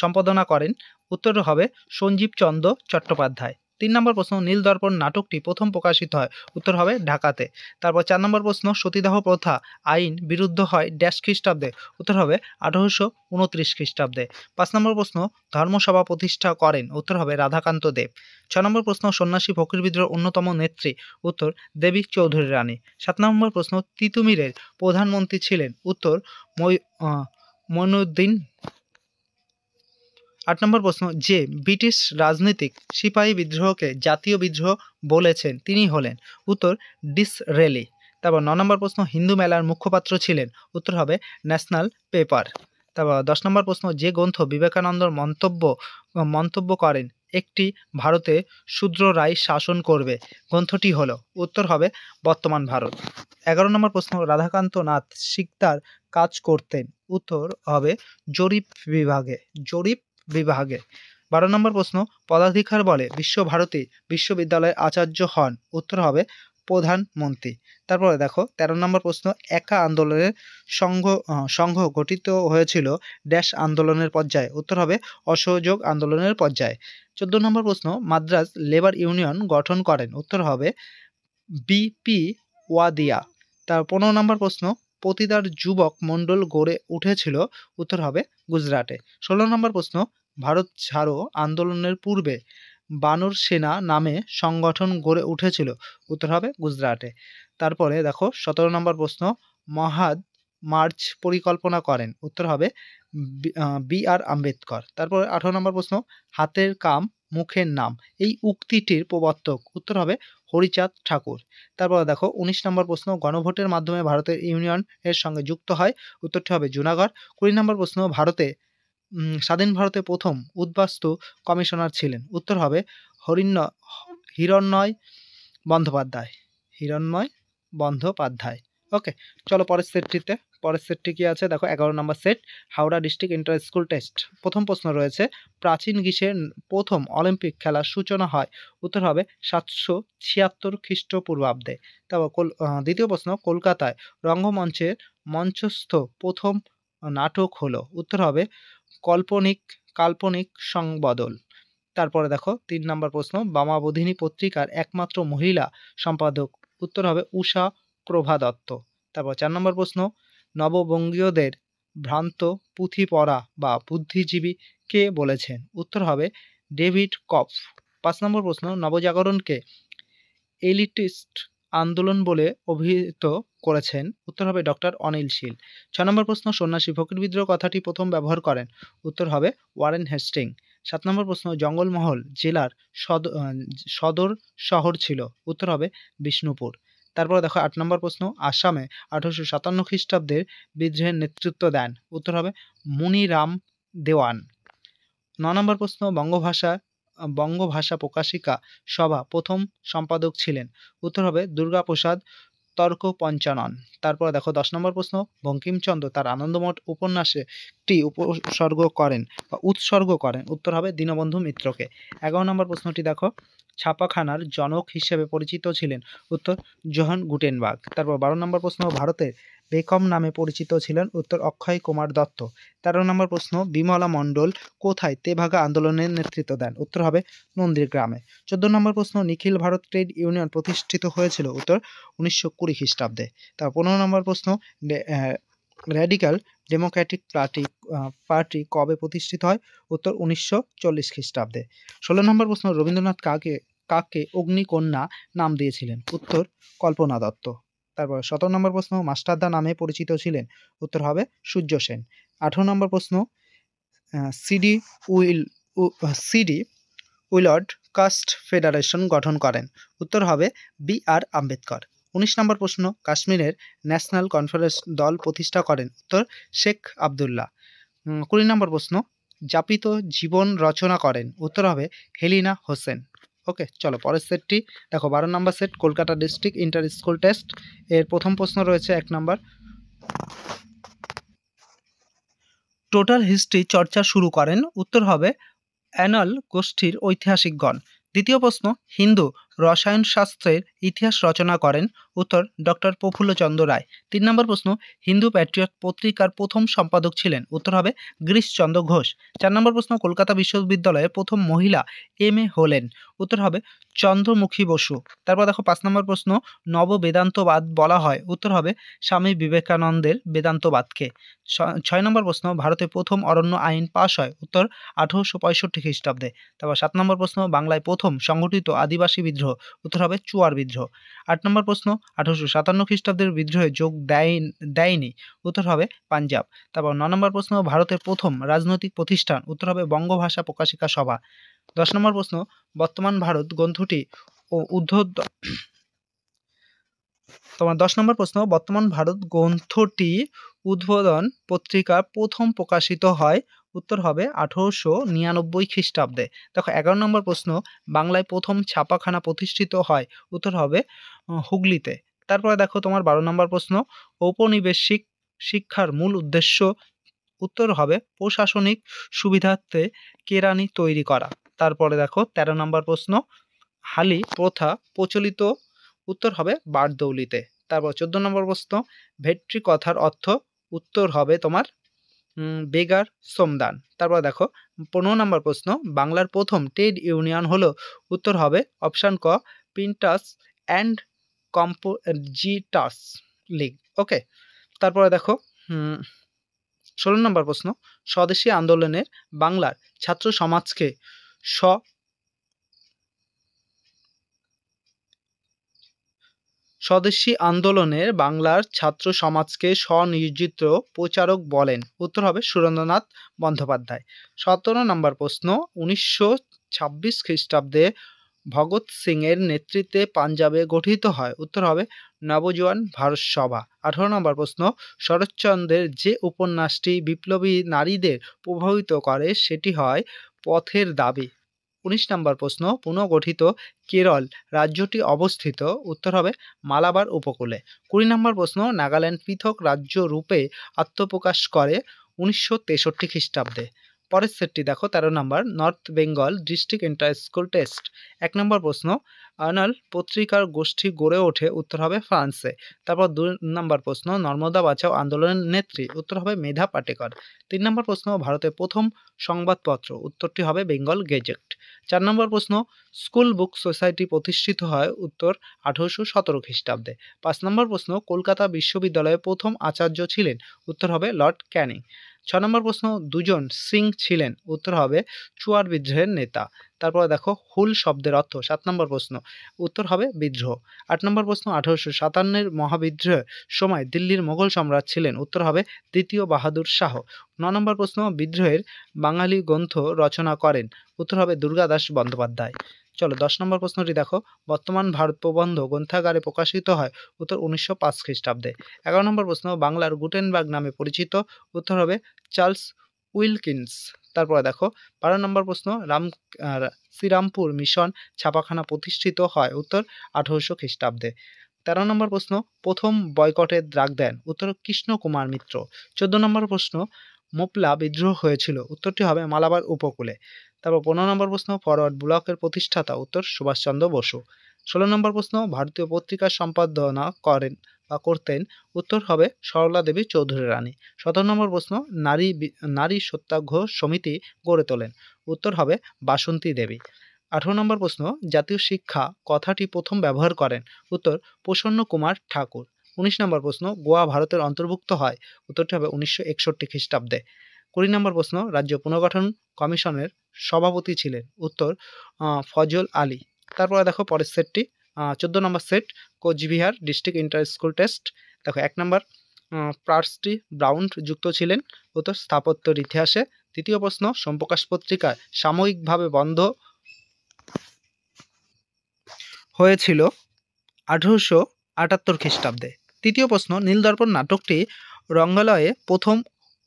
সম্পাদনা করেন? উত্তর হবে সঞ্জীব চন্দ্র চট্টোপাধ্যায়। 3 নম্বর প্রশ্ন, নীলদর্পণ নাটকটি প্রথম প্রকাশিত হয়? উত্তর হবে ঢাকাতে। তারপর 4 নম্বর প্রশ্ন, সতীদাহ প্রথা আইন বিরুদ্ধ হয় ড্যাশ খ্রিস্টাব্দে? উত্তর হবে 1829 খ্রিস্টাব্দে। 5 নম্বর প্রশ্ন, ধর্মসভা প্রতিষ্ঠা করেন? উত্তর হবে রাধাকান্ত দেব। 6 নম্বর প্রশ্ন, সন্ন্যাসী ফকির বিদ্রোহের অন্যতম নেত্রী? উত্তর দেবী চৌধুরী রানী। 7 নম্বর প্রশ্ন, তিতুমিরের প্রধানমন্ত্রী ছিলেন? উত্তর মঈনুদ্দিন। 8 নম্বর প্রশ্ন, যে ব্রিটিশ রাজনীতিক সিপাহী বিদ্রোহকে জাতীয় বিদ্রোহ বলেছেন তিনি হলেন? উত্তর ডিসরেলি। তারপর 9 নম্বর প্রশ্ন, হিন্দু মেলার মুখপাত্র ছিলেন? উত্তর হবে ন্যাশনাল পেপার। তারপর 10 নম্বর প্রশ্ন, যে গ্রন্থ বিবেকানন্দ মন্তব্য করেন একটি ভারতে শূদ্ররাই শাসন করবে, গ্রন্থটি হলো? উত্তর হবে বর্তমান ভারত। 11 নম্বর প্রশ্ন, রাধাকান্ত নাথ সিকদার কাজ করতেন? উত্তর হবে জরিপ বিভাগে। 12 নম্বর প্রশ্ন, পদাধিকার বলে বিশ্বভারতী বিশ্ববিদ্যালয়ের আচার্য হন? উত্তর হবে প্রধানমন্ত্রী। তারপরে দেখো 13 নম্বর প্রশ্ন, একা আন্দোলনের সংঘ গঠিত হয়েছিল ড্যাশ আন্দোলনের পর্যায়ে? উত্তর হবে অসহযোগ আন্দোলনের পর্যায়ে। 14 নম্বর প্রশ্ন, মাদ্রাজ লেবার ইউনিয়ন গঠন করেন? উত্তর হবে বিপি ওয়াদিয়া। তার 15 নম্বর প্রশ্ন, পতিতার যুবক মণ্ডল গড়ে উঠেছিল? উত্তর হবে গুজরাটে। 16 নম্বর প্রশ্ন, ভারত ছাড়ো আন্দোলনের পূর্বে বানর সেনা নামে সংগঠন গড়ে উঠেছিল? উত্তর হবে গুজরাটে। তারপরে দেখো 17 নম্বর প্রশ্ন, মহাদ মার্চ পরিকল্পনা করেন? উত্তর হবে বি.আর. আম্বেদকর। তারপরে 18 নম্বর প্রশ্ন, হাতের কাম মুখের নাম এই উক্তিটির প্রবর্তক? উত্তর হবে হরিচাঁদ ঠাকুর। তারপর দেখো 19 নম্বর প্রশ্ন, গণভোটের মাধ্যমে ভারতের ইউনিয়ন এর সঙ্গে যুক্ত হয়? উত্তরটি হবে জুনাগড়। 20 নম্বর প্রশ্ন, স্বাধীন ভারতে প্রথম উদ্বাস্তু কমিশনার ছিলেন? উত্তর হবে হিরণ্ময় বন্দ্যোপাধ্যায়। ওকে, চলো পরের সেটটি কি আছে দেখো, 11 নম্বর set, Howrah district inter school test. প্রথম প্রশ্ন রয়েছে, প্রাচীন গ্রীসের প্রথম অলিম্পিক খেলার সূচনা হয়? উত্তর হবে 776 খ্রিস্টপূর্বাব্দে। তারপর দ্বিতীয় প্রশ্ন, কলকাতায় রঙ্গমঞ্চের মঞ্চস্থ প্রথম নাটক হলো? উত্তর হবে কাল্পনিক সংবদল। তারপরে দেখো ৩ নম্বর প্রশ্ন, বামাবোধিনী পত্রিকার একমাত্র মহিলা সম্পাদক, উত্তর হবে ঊষা প্রভা দত্ত। তারপর ৪ নম্বর প্রশ্ন, নববঙ্গীয়দের ভ্রান্ত পুঁথি পড়া বা বুদ্ধিজীবী কে বলেছেন, উত্তর হবে ডেভিড কফ। ৫ নম্বর প্রশ্ন, নবজাগরণকে এলিটিস্ট আন্দোলন বলে অভিহিত করেছেন, উত্তর হবে ডক্টর অনিল শীল। ৬ নম্বর প্রশ্ন, সন্ন্যাসী ফকির বিদ্রোহ কথাটি প্রথম ব্যবহার করেন, উত্তর হবে ওয়ারেন হেস্টিং। ৭ নম্বর প্রশ্ন, জঙ্গলমহল জেলার সদর শহর ছিল, উত্তর হবে বিষ্ণুপুর। তারপর দেখো ৮ নম্বর প্রশ্ন, আসামে ১৮৫৭ খ্রিস্টাব্দের বিদ্রোহের নেতৃত্ব দেন, উত্তর হবে মুনিরাম দেওয়ান। ৯ নম্বর প্রশ্ন, বঙ্গভাষা প্রকাশিকা সভা প্রথম সম্পাদক ছিলেন, উত্তর হবে দুর্গাপ্রসাদ তর্কপঞ্চানন। তারপর দেখো ১০ নম্বর প্রশ্ন, বঙ্কিমচন্দ্র তার আনন্দমঠ উপন্যাসে টি উৎসর্গ করেন, উত্তর হবে দীনবন্ধু মিত্রকে। ১১ নম্বর প্রশ্নটি দেখো, ছাপাখানার জনক হিসেবে পরিচিত ছিলেন, উত্তর জোহান গুটেনবার্গ। তারপর ১২ নম্বর প্রশ্ন, ভারতের বেকম নামে পরিচিত ছিলেন, উত্তর অক্ষয় কুমার দত্ত। ১৩ নম্বর প্রশ্ন, বিমলা মণ্ডল কোথায় তেভাগা আন্দোলনের নেতৃত্ব দেন, উত্তর হবে নন্দীগ্রামে। ১৪ নম্বর প্রশ্ন, নিখিল ভারত ট্রেড ইউনিয়ন প্রতিষ্ঠিত হয়েছিল, উত্তর ১৯২০ খ্রিস্টাব্দে। তারপর ১৫ নম্বর প্রশ্ন, র্যাডিক্যাল ডেমোক্রেটিক পার্টি কবে প্রতিষ্ঠিত হয়, উত্তর ১৯৪০ খ্রিস্টাব্দে। ১৬ নম্বর প্রশ্ন, রবীন্দ্রনাথ কাকে অগ্নিকন্যা নাম দিয়েছিলেন, উত্তর কল্পনা দত্ত। তারপর ১৭ নম্বর প্রশ্ন, মাস্টারদা নামে পরিচিত ছিলেন, উত্তর হবে সূর্য সেন। ১৮ নম্বর প্রশ্ন, সিডি উইলড কাস্ট ফেডারেশন গঠন করেন, উত্তর হবে বি.আর. আম্বেদকর। ১৯ নম্বর প্রশ্ন, কাশ্মীরের ন্যাশনাল কনফারেন্স দল প্রতিষ্ঠা করেন, উত্তর শেখ আবদুল্লাহ। ২০ নম্বর প্রশ্ন, যাপিত জীবন রচনা করেন, উত্তর হবে হেলিনা হোসেন। ওকে, চলো পরের সেটটি দেখো। ১২ নম্বর set, Kolkata district inter school test এর প্রথম প্রশ্ন রয়েছে ১ নম্বর, টোটাল হিস্ট্রি চর্চা শুরু করেন, উত্তর হবে অ্যানাল গোষ্ঠীর ঐতিহাসিকগণ। দ্বিতীয় প্রশ্ন, হিন্দু রসায়নশাস্ত্রের ইতিহাস রচনা করেন, উত্তর ডক্টর প্রফুল্লচন্দ্র রায়। ৩ নম্বর প্রশ্ন, হিন্দু প্যাট্রিয়ট পত্রিকার প্রথম সম্পাদক ছিলেন, উত্তর হবে গিরিশচন্দ্র ঘোষ। ৪ নম্বর প্রশ্ন, কলকাতা বিশ্ববিদ্যালয়ের প্রথম মহিলা এম.এ হলেন, উত্তর হবে চন্দ্রমুখী বসু। তারপর দেখো ৫ নম্বর প্রশ্ন, নব বেদান্তবাদ বলা হয়, উত্তর হবে স্বামী বিবেকানন্দের বেদান্তবাদকে। ৬ নম্বর প্রশ্ন, ভারতে প্রথম অরণ্য আইন পাশ হয়, উত্তর ১৮৬৫ খ্রিস্টাব্দে। তারপর ৭ নম্বর প্রশ্ন, বাংলায় প্রথম সংগঠিত আদিবাসী বিদ্রোহ, উত্তর হবে চুয়ার বিদ্রোহ। ৮ নম্বর প্রশ্ন, ১৮৫৭ খ্রিস্টাব্দের বিদ্রোহে যোগ দেয়নি, উত্তর হবে পাঞ্জাব। তারপর ৯ নম্বর প্রশ্ন, ভারতের প্রথম রাজনৈতিক প্রতিষ্ঠান, উত্তর হবে বঙ্গভাষা প্রকাশিকা সভা। ১০ নম্বর প্রশ্ন, বর্তমান ভারত গ্রন্থটি ও তোমার ১০ নম্বর প্রশ্ন, বর্তমান ভারত গ্রন্থটি উদ্বোধন পত্রিকা প্রথম প্রকাশিত হয়, উত্তর হবে ১৮৯৯ খ্রিস্টাব্দে। দেখো ১১ নম্বর প্রশ্ন, বাংলায় প্রথম ছাপাখানা প্রতিষ্ঠিত হয়, উত্তর হবে হুগলিতে। তারপরে দেখো তোমার ১২ নম্বর প্রশ্ন, ঔপনিবেশিক শিক্ষার মূল উদ্দেশ্য, উত্তর হবে প্রশাসনিক সুবিধার্থে কেরানি তৈরি করা। তারপরে দেখো ১৩ নম্বর প্রশ্ন, হালি প্রথা প্রচলিত, উত্তর হবে বারদৌলিতে। তারপর ১৪ নম্বর প্রশ্ন, ভেট্রি কথার অর্থ, উত্তর হবে তোমার বেগার শ্রমদান। তারপর দেখো ১৫ নম্বর প্রশ্ন, বাংলার প্রথম ট্রেড ইউনিয়ন হলো, উত্তর হবে অপশান ক প্রিন্টার্স অ্যান্ড কম্পোজিটার্স লীগ। ওকে, তারপরে দেখো ১৬ নম্বর প্রশ্ন, স্বদেশী আন্দোলনের বাংলার ছাত্র সমাজকে স্বদেশী আন্দোলনের বাংলার ছাত্র সমাজকে স্বনিয়োজিত প্রচারক বলেন, উত্তর হবে সুরেন্দ্রনাথ বন্দ্যোপাধ্যায়। ১৭ নম্বর প্রশ্ন, ১৯২৬ খ্রিস্টাব্দে ভগৎ সিং এর নেতৃত্বে পাঞ্জাবে গঠিত হয়, উত্তর হবে নবজোয়ান ভারত সভা। ১৮ নম্বর প্রশ্ন, শরৎচন্দ্রের যে উপন্যাসটি বিপ্লবী নারীদের প্রভাবিত করে সেটি হয় পথের দাবি। ১৯ নম্বর প্রশ্ন, পুনর্গঠিত কেরল রাজ্যটি অবস্থিত, উত্তর হবে মালাবার উপকূলে। ২০ নম্বর প্রশ্ন, নাগাল্যান্ড পৃথক রাজ্য রূপে আত্মপ্রকাশ করে ১৯৬৩ খ্রিস্টাব্দে। পরের সেটটি দেখো 13 নম্বর, north Bengal district inter school test. 1 নম্বর প্রশ্ন, আর্নাল পত্রিকার গোষ্ঠী গড়ে ওঠে, উত্তর হবে ফ্রান্সে। তারপর 2 নম্বর প্রশ্ন, নর্মদা বাঁচাও আন্দোলনের নেত্রী, উত্তর হবে মেধা পাটেকর। 3 নম্বর প্রশ্ন, ভারতের প্রথম সংবাদপত্র, উত্তরটি হবে বেঙ্গল গেজেট। 4 নম্বর প্রশ্ন, স্কুল বুক সোসাইটি প্রতিষ্ঠিত হয়, উত্তর 1817 খ্রিস্টাব্দে। 5 নম্বর প্রশ্ন, কলকাতা বিশ্ববিদ্যালয়ের প্রথম আচার্য ছিলেন, উত্তর হবে লর্ড ক্যানিং। 6 নম্বর প্রশ্ন, দুজন সিং ছিলেন, উত্তর হবে চুয়ার বিদ্রোহের নেতা। তারপরে দেখো হুল শব্দের অর্থ। 7 নম্বর প্রশ্ন, উত্তর হবে বিদ্রোহ। 8 নম্বর প্রশ্ন, 1857 মহাবিদ্রোহের সময় দিল্লির মোগল সম্রাট ছিলেন, উত্তর হবে দ্বিতীয় বাহাদুর শাহ। 9 নম্বর প্রশ্ন, বিদ্রোহের বাঙালি গ্রন্থ রচনা করেন, উত্তর হবে দুর্গাদাস বন্দ্যোপাধ্যায়। চলো 10 নম্বর প্রশ্নটি দেখো, বর্তমান ভারত প্রবন্ধ গ্রন্থাগারে প্রকাশিত হয়, উত্তর 1905 খ্রিস্টাব্দে। 11 নম্বর প্রশ্ন, বাংলার গুটেনবার্গ নামে পরিচিত, উত্তর হবে চার্লস উইলকিন্স। তারপরে দেখো 12 নম্বর প্রশ্ন, শ্রীরামপুর মিশন ছাপাখানা প্রতিষ্ঠিত হয়, উত্তর 1800 খ্রিস্টাব্দে। 13 নম্বর প্রশ্ন, প্রথম বয়কটের ডাক দেন, উত্তর কৃষ্ণ কুমার মিত্র। 14 নম্বর প্রশ্ন, মোপলা বিদ্রোহ হয়েছিল, উত্তরটি হবে মালাবার উপকূলে। তারপর 15 নম্বর প্রশ্ন, ফরওয়ার্ড ব্লকের প্রতিষ্ঠাতা, উত্তর সুভাষচন্দ্র বসু। 16 নম্বর প্রশ্ন, ভারতীয় পত্রিকার সম্পাদনা করেন বা করতেন, উত্তর হবে সরলা দেবী চৌধুরী রানী। 17 নম্বর প্রশ্ন, নারী সত্যাগ্রহ সমিতি গড়ে তোলেন, উত্তর হবে বাসন্তী দেবী। 18 নম্বর প্রশ্ন, জাতীয় শিক্ষা কথাটি প্রথম ব্যবহার করেন, উত্তর প্রসন্ন কুমার ঠাকুর। 19 নম্বর প্রশ্ন, গোয়া ভারতের অন্তর্ভুক্ত হয়, উত্তরটি হবে 1961 খ্রিস্টাব্দে। 20 নম্বর প্রশ্ন, রাজ্য পুনর্গঠন কমিশনের সভাপতি ছিলেন, উত্তর ফজল আলী। তারপরে দেখো পরের সেটটি 14 নম্বর set, Coochbehar district inter school test. দেখো 1 নম্বর, পার্সটি ব্রাউন যুক্ত ছিলেন, উত্তর স্থাপত্যের ইতিহাসে। তৃতীয় প্রশ্ন, সোমপ্রকাশ পত্রিকা সাময়িকভাবে বন্ধ হয়েছিল 1878 খ্রিস্টাব্দে। তৃতীয় প্রশ্ন, নীলদর্পণ নাটকটি রঙ্গালয়ে প্রথম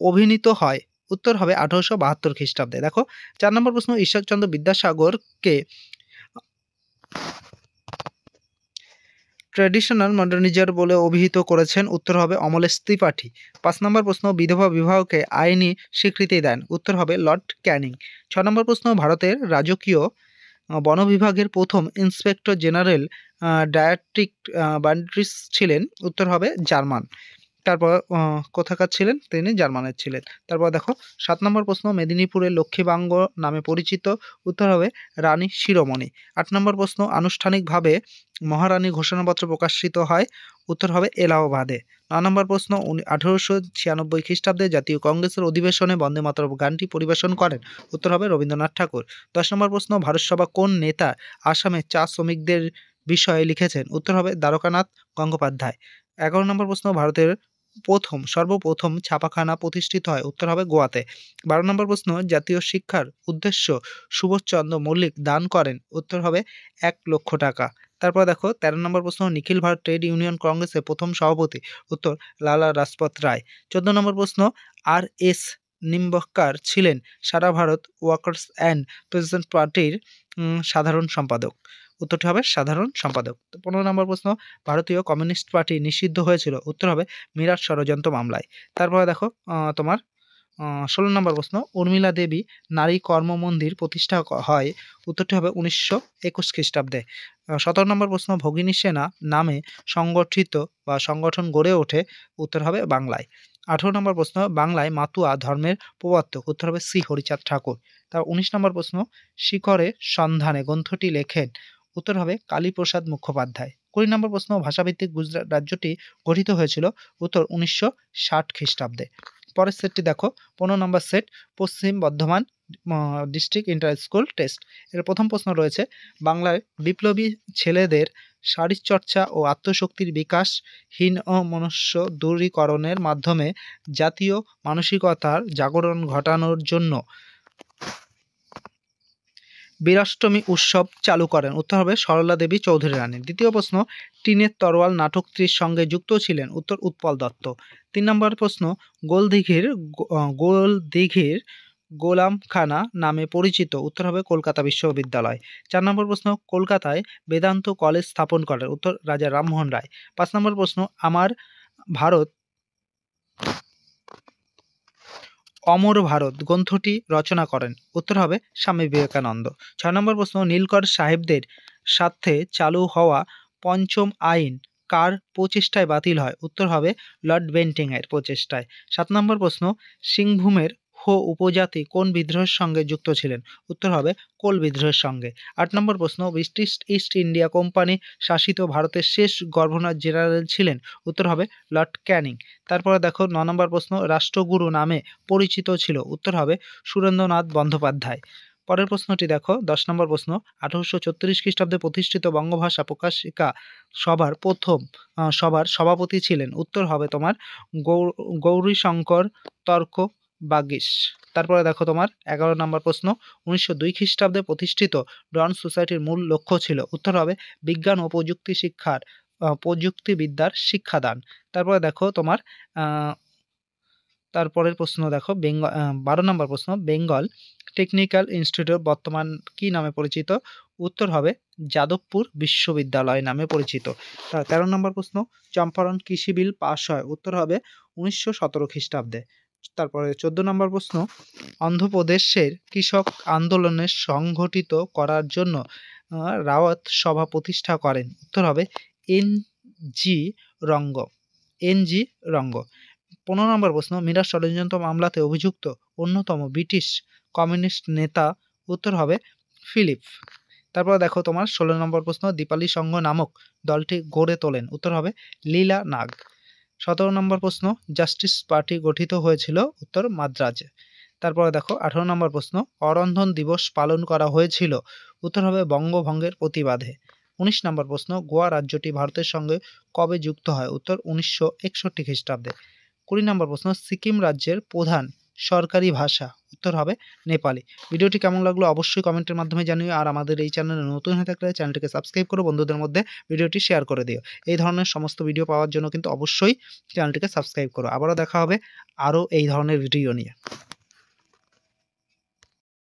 অভিনীত হয়, উত্তর হবে 1872 খ্রিস্টাব্দে। দেখো 4 নম্বর প্রশ্ন, ঈশ্বরচন্দ্র বিদ্যাসাগরকে ট্র্যাডিশনাল মডার্নিজম বলে অভিহিত করেছেন, উত্তর হবে অমলেশ ত্রিপাঠী। 5 নম্বর প্রশ্ন, বিধবা বিবাহকে আইনি স্বীকৃতি দেন, উত্তর হবে লর্ড ক্যানিং। 6 নম্বর প্রশ্ন, ভারতের রাজকীয় বন বিভাগের প্রথম ইন্সপেক্টর জেনারেল ডায়াট্রিক বান্ট্রিস ছিলেন, উত্তর হবে জার্মান। তারপর কোথাকার ছিলেন, তিনি জার্মানের ছিলেন। তারপর দেখো 7 নম্বর প্রশ্ন, মেদিনীপুরের লক্ষ্মীবাঙ্গ নামে পরিচিত, উত্তর হবে রানী শিরোমণি। 8 নম্বর প্রশ্ন, আনুষ্ঠানিকভাবে মহারানী ঘোষণাপত্র প্রকাশিত হয়, উত্তর হবে এলাহাবাদে। 9 নম্বর প্রশ্ন, 1896 খ্রিস্টাব্দে জাতীয় কংগ্রেসের অধিবেশনে বন্দে মাতরম গানটি পরিবেশন করেন, উত্তর হবে রবীন্দ্রনাথ ঠাকুর। 10 নম্বর প্রশ্ন, ভারতসভা কোন নেতা আসামে চা শ্রমিকদের বিষয়ে লিখেছেন, উত্তর হবে দ্বারকানাথ গঙ্গোপাধ্যায়। 11 নম্বর প্রশ্ন, ভারতের সর্বপ্রথম ছাপাখানা প্রতিষ্ঠিত হয়, উত্তর হবে গোয়াতে। 12 নম্বর প্রশ্ন, জাতীয় শিক্ষার উদ্দেশ্য সুভাষচন্দ্র মল্লিক দান করেন, উত্তর হবে 1 লক্ষ টাকা। তারপর দেখো 13 নম্বর প্রশ্ন, নিখিল ভারত ট্রেড ইউনিয়ন কংগ্রেসের প্রথম সভাপতি, উত্তর লালা রাজপথ রায়। 14 নম্বর প্রশ্ন, আর.এস. নিম্বকর ছিলেন সারা ভারত ওয়ার্কার্স অ্যান্ড পেজেন্ট পার্টির সাধারণ সম্পাদক, উত্তরটি হবে সাধারণ সম্পাদক। 15 নম্বর প্রশ্ন, ভারতীয় কমিউনিস্ট পার্টি নিষিদ্ধ হয়েছিল, উত্তর হবে মিরাট ষড়যন্ত্র মামলায়। তারপরে দেখো তোমার 16 নম্বর প্রশ্ন, উর্মিলা দেবী নারী কর্ম মন্দির প্রতিষ্ঠা হয়, উত্তরটি হবে 1921 খ্রিস্টাব্দে। 17 নম্বর প্রশ্ন, ভগিনী সেনা নামে সংগঠন গড়ে ওঠে, উত্তর হবে বাংলায়। 18 নম্বর প্রশ্ন, বাংলায় মাতুয়া ধর্মের প্রবর্তক, উত্তর হবে শ্রী হরিচাঁদ ঠাকুর। তার 19 নম্বর প্রশ্ন, শিখরের সন্ধানে গ্রন্থটি লেখেন, উত্তর হবে কালীপ্রসাদ মুখোপাধ্যায়। 20 নম্বর প্রশ্ন, ভাষাভিত্তিক গুজরাট রাজ্যটি গঠিত হয়েছিল, উত্তর 1960 খ্রিস্টাব্দে। পরের সেটটি দেখো 15 নম্বর সেট, পশ্চিম Bardhaman district inter school test. এর প্রথম প্রশ্ন রয়েছে, বাংলায় বিপ্লবী ছেলেদের শারীরচর্চা ও আত্মশক্তির বিকাশ, হীন ও মনুষ্য দূরীকরণের মাধ্যমে জাতীয় মানসিকতার জাগরণ ঘটানোর জন্য বীরাষ্টমী উৎসব চালু করেন, উত্তর হবে সরলা দেবী চৌধুরী রানী। দ্বিতীয় প্রশ্ন, টিনের তরোয়াল নাটকটির সঙ্গে যুক্ত ছিলেন, উত্তর উৎপল দত্ত। 3 নম্বর প্রশ্ন, গোলদিঘির গোলামখানা নামে পরিচিত, উত্তর হবে কলকাতা বিশ্ববিদ্যালয়। 4 নম্বর প্রশ্ন, কলকাতায় বেদান্ত কলেজ স্থাপন করেন, উত্তর রাজা রামমোহন রায়। 5 নম্বর প্রশ্ন, আমার ভারত অমর ভারত গ্রন্থটি রচনা করেন? উত্তর হবে স্বামী বিবেকানন্দ। ৬ নম্বর প্রশ্ন, নীলকর সাহেবদের সাথে চালু হওয়া পঞ্চম আইন কার প্রচেষ্টায় বাতিল হয়? উত্তর হবে লর্ড বেন্টিংয়ের প্রচেষ্টায়। ৭ নম্বর প্রশ্ন, সিংভূমের হো উপজাতি কোন বিদ্রোহের সঙ্গে যুক্ত ছিলেন? উত্তর হবে কোল বিদ্রোহের সঙ্গে। ৮ নম্বর প্রশ্ন, ব্রিটিশ ইস্ট ইন্ডিয়া কোম্পানি শাসিত ভারতের শেষ গভর্নর জেনারেল ছিলেন? উত্তর হবে লর্ড ক্যানিং। তারপরে দেখো ৯ নম্বর প্রশ্ন, রাষ্ট্রগুরু নামে পরিচিত ছিল? উত্তর হবে সুরেন্দ্রনাথ বন্দ্যোপাধ্যায়। পরের প্রশ্নটি দেখো ১০ নম্বর প্রশ্ন, ১৮৩৬ খ্রিস্টাব্দে প্রতিষ্ঠিত বঙ্গভাষা প্রকাশিকা সভার প্রথম সভার সভাপতি ছিলেন? উত্তর হবে তোমার গৌরীশঙ্কর তর্ক বাগীশ। তারপরে দেখো তোমার ১১ নম্বর প্রশ্ন, ১৯০২ খ্রিস্টাব্দে প্রতিষ্ঠিত ডন সোসাইটির মূল লক্ষ্য ছিল? উত্তর হবে বিজ্ঞান ও প্রযুক্তিবিদ্যার শিক্ষাদান। তারপরে দেখো তোমার তারপরের প্রশ্ন দেখো ১২ নম্বর প্রশ্ন, বেঙ্গল টেকনিক্যাল ইনস্টিটিউট বর্তমান কি নামে পরিচিত? উত্তর হবে যাদবপুর বিশ্ববিদ্যালয় নামে পরিচিত। ১৩ নম্বর প্রশ্ন, চম্পারণ কৃষি বিল পাস হয়? উত্তর হবে ১৯১৭ খ্রিস্টাব্দে। তারপরে ১৪ নম্বর প্রশ্ন, অন্ধ্রপ্রদেশের কৃষক আন্দোলনের সংগঠিত করার জন্য রাওয়াত সভা প্রতিষ্ঠা করেন? উত্তর হবে এন.জি. রঙ্গ। ১৫ নম্বর প্রশ্ন, মিরাট ষড়যন্ত্র মামলাতে অভিযুক্ত অন্যতম ব্রিটিশ কমিউনিস্ট নেতা? উত্তর হবে ফিলিপ। তারপর দেখো তোমার ১৬ নম্বর প্রশ্ন, দীপালি সংঘ নামক দলটি গড়ে তোলেন? উত্তর হবে লীলা নাগ। ১৭ নম্বর প্রশ্ন, জাস্টিস পার্টি গঠিত হয়েছিল? উত্তর মাদ্রাজে। তারপরে দেখো ১৮ নম্বর প্রশ্ন, অরন্ধন দিবস পালন করা হয়েছিল? উত্তর হবে বঙ্গভঙ্গের প্রতিবাদে। ১৯ নম্বর প্রশ্ন, গোয়া রাজ্যটি ভারতের সঙ্গে কবে যুক্ত হয়? উত্তর ১৯৬১ খ্রিস্টাব্দে। ২০ নম্বর প্রশ্ন, সিকিম রাজ্যের প্রধান সরকারি ভাষা? উত্তর হবে নেপালি। ভিডিওটি কেমন লাগলো অবশ্যই কমেন্টের মাধ্যমে জানিও, আর আমাদের এই চ্যানেলে নতুন হয়ে থাকলে চ্যানেলটিকে সাবস্ক্রাইব করো, বন্ধুদের মধ্যে ভিডিওটি শেয়ার করে দিও। এই ধরনের সমস্ত ভিডিও পাওয়ার জন্য কিন্তু অবশ্যই চ্যানেলটিকে সাবস্ক্রাইব করো। আবারও দেখা হবে আরও এই ধরনের ভিডিও নিয়ে।